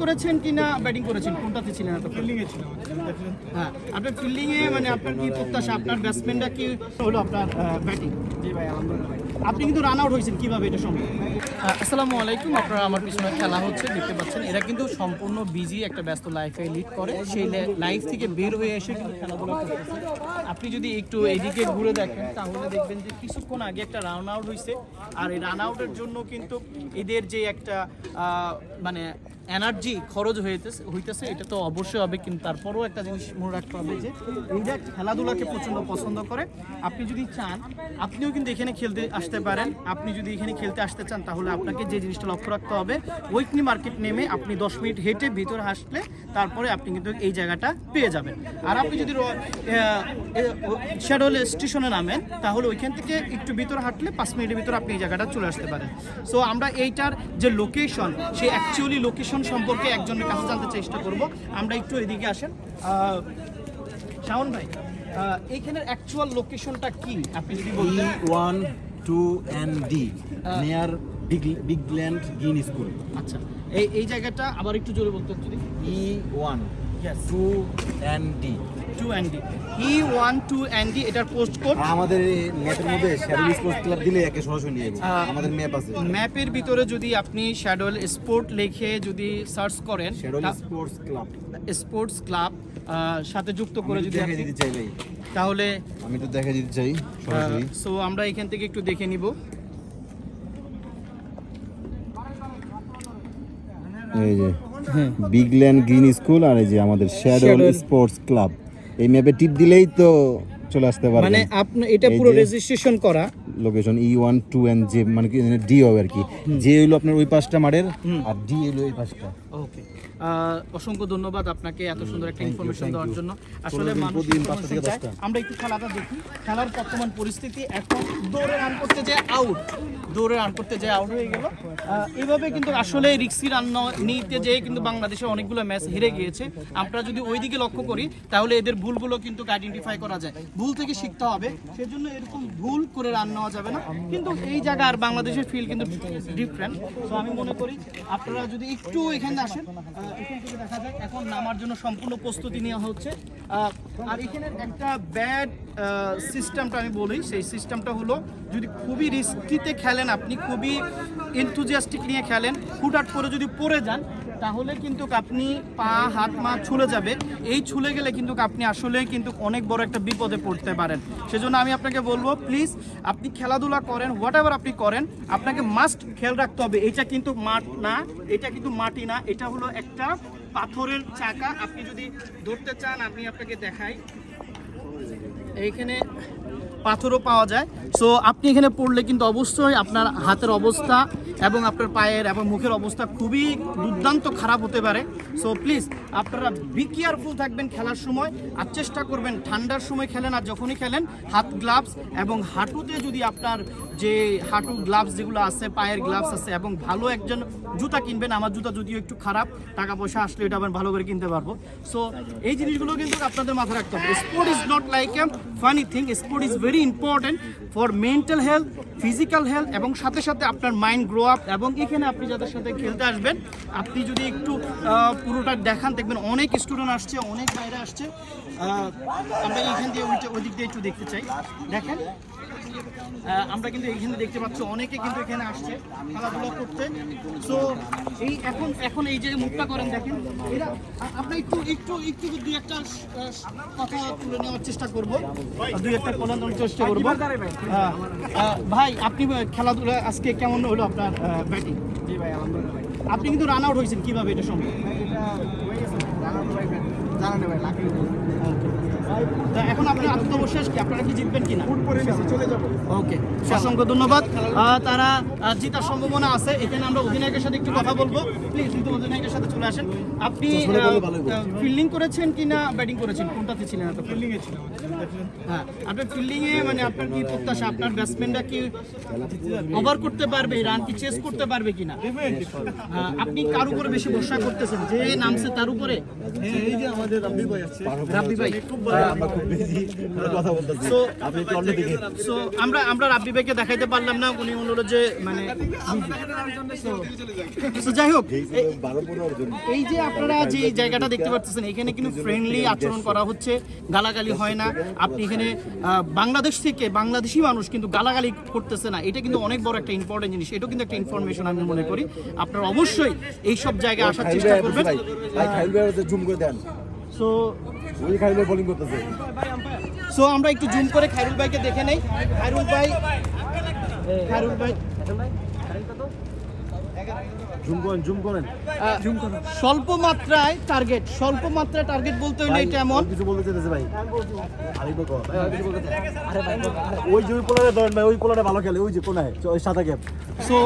করেছেন কিনা ব্যাটিং করেছেন, কোনটাতে ছিলেন? ফিল্ডিং এ ছিলাম। হ্যাঁ, আপনার ফিল্ডিং এ মানে আপনার কি প্রত্যাশা, আপনার ব্যাটসম্যানটা কি হলো আপনার ব্যাটিং? জি ভাই, আলহামদুলিল্লাহ ভাই। আপনি কিন্তু রান আউট হয়েছেন, কিভাবে এটা সম্ভব? আসসালামু আলাইকুম, আপনারা আমার পিছনে খেলা হচ্ছে দেখতে পাচ্ছেন। এরা কিন্তু সম্পূর্ণ বিজি একটা ব্যস্ত লাইফে লিড করে, সেই লাইফ থেকে বের হয়ে এসে কিন্তু খেলাধুলা করতেছে। আপনি যদি একটু এদিকে ঘুরে দেখেন তাহলে দেখবেন যে কিছুক্ষণ আগে একটা রান আউট হয়েছে, আর এই রান আউটের জন্য কিন্তু এদের যে একটা মানে এনার্জি খরচ হইতেছে এটা তো অবশ্যই হবে, কিন্তু তারপরেও একটা জিনিস মনে রাখতে হবে যে এইটা খেলাধুলাকে প্রচণ্ড পছন্দ করে। আপনি যদি চান আপনিও কিন্তু এখানে খেলতে আসতে পারেন। আপনি যদি এখানে খেলতে আসতে চান তাহলে আপনাকে যে জিনিসটা লক্ষ্য রাখতে হবে, ওইকনি মার্কেট নেমে আপনি 10 মিনিট হেঁটে ভিতরে আসলে তারপরে আপনি কিন্তু এই জায়গাটা পেয়ে যাবেন। আর আপনি যদি শ্যাডোল স্টেশনে নামেন তাহলে ওইখান থেকে একটু ভিতরে হাঁটলে 5 মিনিটের ভিতরে আপনি এই জায়গাটা চলে আসতে পারেন। সো আমরা এইটার যে লোকেশন, সেই অ্যাকচুয়ালি লোকেশন সম্পর্কে একজনের কাছে জানতে চেষ্টা করব। আমরা একটু এদিকে আসেন। শাওন ভাই, এইখানের অ্যাকচুয়াল লোকেশনটা কি আপনি যদি বলতেন? E1 2 and D near Bigland green school. আচ্ছা, এই জায়গাটা আবার একটু জোরে বলতেন যদি। E1 2 and D 2 and D E1 2 and D এটার পোস্ট কোড আমাদের ম্যাপের মধ্যে শ্যাডোল স্পোর্টস ক্লাব দিলে একে সরাসরি নিয়ে যাবে। আমাদের ম্যাপ আছে, ম্যাপের ভিতরে যদি আপনি শ্যাডোল স্পোর্ট লিখে যদি সার্চ করেন, শ্যাডোল স্পোর্টস ক্লাব সাথে যুক্ত করে যদি দেখে দিতে চাই ভাই, তাহলে আমি তো দেখে দিতে চাই সরাসরি। সো আমরা এখান থেকে একটু দেখে নিব। এই যে বিগল্যান্ড গ্রিন স্কুল আর এই যে আমাদের শ্যাডোল স্পোর্টস ক্লাব, এই ম্যাপে টিপ দিলেই তো চলে আসতে পারবেন। মানে আপনি এটা পুরো রেজিস্ট্রেশন করা লোকেশন E1 2 and J, মানে কি D হবে আর কি। যে হইলো আপনার ওই পাঁচটা মাঠের, আর D হইলো এই পাঁচটা। ওকে, অসংখ্য ধন্যবাদ আপনাকে এত সুন্দর একটা ইনফরমেশন দেওয়ার জন্য। আসলে আমরা একটু খেলাটা দেখি। খেলার বর্তমান পরিস্থিতি এখন দৌড়ে রান করতে যায় আউট হয়ে গেল। এইভাবে কিন্তু আসলে রিস্কি রান নিতে যেয়ে কিন্তু বাংলাদেশে অনেকগুলো ম্যাচ হেরে গিয়েছে। আমরা যদি ওই দিকে লক্ষ্য করি তাহলে এদের ভুলগুলো কিন্তু আইডেন্টিফাই করা যায়। ভুল থেকে শিখতে হবে, সেজন্য এরকম ভুল করে রান নেওয়া যাবে না। কিন্তু এই জায়গা আর বাংলাদেশের ফিল্ড কিন্তু ডিফারেন্ট। তো আমি মনে করি আপনারা যদি একটু এখানে আসেন, এখান থেকে দেখা যায় এখন নামার জন্য সম্পূর্ণ প্রস্তুতি নেওয়া হচ্ছে। আর এখানের একটা ব্যাড সিস্টেমটা আমি বলি, সেই সিস্টেমটা হলো যদি খুবই রিস্কিতে খেলেন, আপনি খুবই এনথুজিয়াস্টিক নিয়ে খেলেন, হুটহাট করে যদি পড়ে যান তাহলে কিন্তু আপনি পা হাত মা ছুলে যাবে। এই ছুলে গেলে কিন্তু আপনি আসলে কিন্তু অনেক বড় একটা বিপদে পড়তে পারেন। সেজন্য আমি আপনাকে বলবো প্লিজ আপনি খেলাধুলা করেন, হোয়াট এভার আপনি করেন, আপনাকে মাস্ট খেয়াল রাখতে হবে এটা কিন্তু মাঠ না, এটা কিন্তু মাটি না, এটা হলো একটা পাথরের চাকা। আপনি যদি ধরতে চান আমি আপনাকে দেখাই, এইখানে পাথরও পাওয়া যায়। সো আপনি এখানে পড়লে কিন্তু অবশ্যই আপনার হাতের অবস্থা এবং আপনার পায়ের এবং মুখের অবস্থা খুবই দুর্দান্ত খারাপ হতে পারে। সো প্লিজ আপনারা বি কেয়ারফুল থাকবেন খেলার সময়, আর চেষ্টা করবেন ঠান্ডার সময় খেলেন, আর যখনই খেলেন হাত গ্লাভস এবং হাঁটুতে যদি আপনার যে হাঁটু গ্লাভস যেগুলো আছে, পায়ের গ্লাভস আছে, এবং ভালো একজন জুতা কিনবেন। আমার জুতা যদিও একটু খারাপ, টাকা পয়সা আসলে এটা আবার ভালো করে কিনতে পারবো। সো এই জিনিসগুলো কিন্তু আপনাদের মাথায় রাখতে হবে। Sport is not like a funny thing, sport is very important for mental health, physical health, এবং সাথে সাথে আপনার মাইন্ড গ্রো আপ। এবং এখানে আপনি যাদের সাথে খেলতে আসবেন আপনি যদি একটু পুরোটা দেখান দেখবেন অনেক স্টুডেন্ট আসছে, অনেক বাইরে আসছে। আমরা এইখান দিয়ে ওই দিক দিয়ে একটু দেখতে চাই। দেখেন আমরা কিন্তু এইখানে দেখতে পাচ্ছি অনেকে কিন্তু এখানে আসছে খেলাধুলা করতে। সো এই এখন এই যে মুখটা করেন দেখেন, এরা আমরা একটু দুই একটা কথা তুলে নেওয়ার চেষ্টা করবো, দুই একটা কথা নেওয়ার চেষ্টা করবো। ভাই আপনি খেলাধুলা আজকে কেমন হলো আপনার ব্যাটিং? জি ভাই, আলহামদুলিল্লাহ ভাই। আপনি কিন্তু রান আউট হয়েছেন, কিভাবে এটা সম্ভব? এটা হয়ে গেছে, রান আউট ভাই, জানেন ভাই, লাকি। এখন আপনার আত্মবিশ্বাস কি, আপনারা কি জিতবেন কিনা? ফুট পরে গেছে, চলে যাবো। ওকে, অসংখ্য ধন্যবাদ। তারা জিতার সম্ভাবনা আছে। এখানে আমরা অধিনায়কের সাথে একটু কথা বলবো। প্লিজ কিন্তু অধিনায়কের সাথে চলে আসেন। আপনি ফিল্ডিং করেছেন কিনা ব্যাটিং করেছেন, কোনটাতে ছিলেন? ফিল্ডিং এ ছিলাম। হ্যাঁ, আপনার ফিল্ডিং এ মানে আপনার কি প্রত্যাশা, আপনার ব্যাটসম্যানরা কি ওভার করতে পারবে, রান কি চেস করতে পারবে কিনা? আপনি কার উপরে বেশি ভরসা করতেছেন, যে নামছে তার উপরে? এই যে আমাদের রাব্বি ভাই আছে, রাব্বি ভাই আমরা খুব বেশি কথা বলতেছি, আপনি একটু অন্যদিকে। সো আমরা রাব্বি ভাইকে দেখাইতে পারলাম না, উনি হলো যে মানে যাই হোক এই যে আপনারা যে জায়গাটা দেখতে পাচ্ছেন এখানে কিন্তু ফ্রেন্ডলি আচরণ করা হচ্ছে, গালাগালি হয় না। আপনি এখানে বাংলাদেশ থেকে বাংলাদেশি মানুষ কিন্তু গালাগালি করতেছে না, এটা কিন্তু অনেক বড় একটা ইম্পর্টেন্ট জিনিস। এটাও কিন্তু একটা ইনফরমেশন আমি মনে করি। আপনারা অবশ্যই এই সব জায়গায় আসার চেষ্টা করবেন। জুম করে দেন, সো ওই খাইরুল ভাই বোলিং করতেছে। সো আমরা একটু জুম করে খায়রুল ভাইকে দেখে নেই। খায়রুল ভাই জুম করেন স্বল্প মাত্রায় টার্গেট বলতে হলে এটা এমন কিছু বলতে চাইতেছে ভাই। ওই যে পোলারে ধরেন ভাই, ওই পোলারে ভালো খেলে, ওই যে কোনায় ওই সাদা ক্যাপ। সো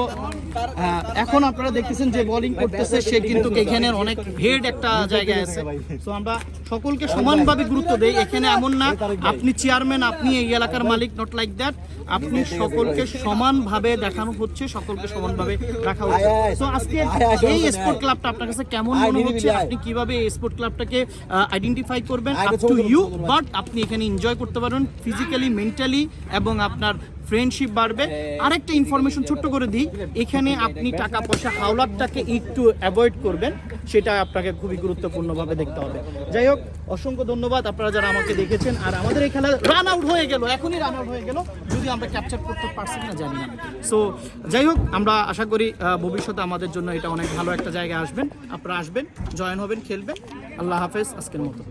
এখন আপনারা দেখতেছেন যে বোলিং করতেছে সে কিন্তু এখানে অনেক হেড একটা জায়গায় আছে। সো আমরা সকলকে সমানভাবে গুরুত্ব দেই। এখানে এমন না আপনি চেয়ারম্যান, আপনি এই এলাকার মালিক, নট লাইক দ্যাট। আপনি সকলকে সমানভাবে দেখানো হচ্ছে, সকলকে সমানভাবে রাখা হচ্ছে। সো আজকে এই স্পোর্ট ক্লাবটা আপনার কাছে কেমন মনে হচ্ছে? আপনি কিভাবে এই স্পোর্ট ক্লাবটাকে আইডেন্টিফাই করবেন, আপ টু ইউ। বাট আপনি এখানে এনজয় করতে পারবেন ফিজিক্যালি, মেন্টালি, এবং আপনার ফ্রেন্ডশিপ বাড়বে। আরেকটা ইনফরমেশন ছোট্ট করে দিই, এখানে আপনি টাকা পয়সা হাওলাতটাকে একটু অ্যাভয়েড করবেন, সেটা আপনাকে খুবই গুরুত্বপূর্ণভাবে দেখতে হবে। যাই হোক, অসংখ্য ধন্যবাদ আপনারা যারা আমাকে দেখেছেন। আর আমাদের এই খেলা রান আউট হয়ে গেল, এখনই রান আউট হয়ে গেল, যদি আমরা ক্যাপচার করতে পারছি না জানি না। সো যাই হোক, আমরা আশা করি ভবিষ্যতে আমাদের জন্য এটা অনেক ভালো একটা জায়গায় আসবেন। আপনারা আসবেন, জয়েন হবেন, খেলবেন। আল্লাহ হাফেজ, আজকের মতো।